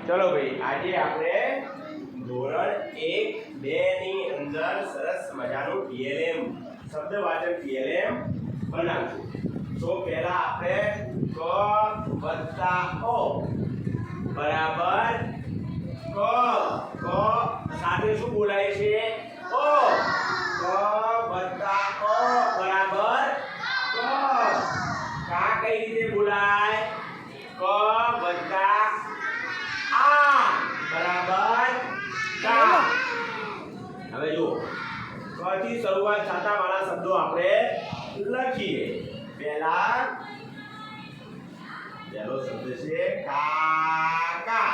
ચલો ભાઈ, આજે આપણે ધોરણ 1, 2 ની અંદર સરસ મજાનું TLM શબ્દ વાચન TLM બનાવશું. તો પહેલા આપણે ક વત્તા ઓ બરાબર ક. ક સાથે શું બોલાય છે? ઓ. ક વત્તા ઓ બરાબર ક. કા કઈ રીતે બોલાય? ક વત્તા આ બરાબર કા. હવે જો ક થી શરૂઆત થતા વાળા શબ્દો આપણે લખીએ. પહેલો શબ્દ છે કાકા.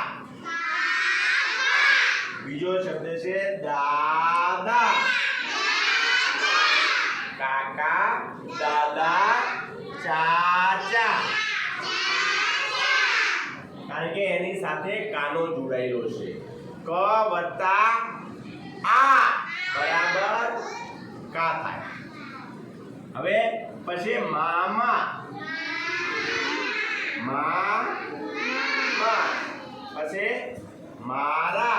બીજો શબ્દ છે દાદા. કાકા, દાદા, ચાચા. કારણ કે એની સાથે કાનો જોડાયેલો છે. ક વત્તા આ બરાબર કા થાય. હવે પછી મામા. મામા પછી મારા.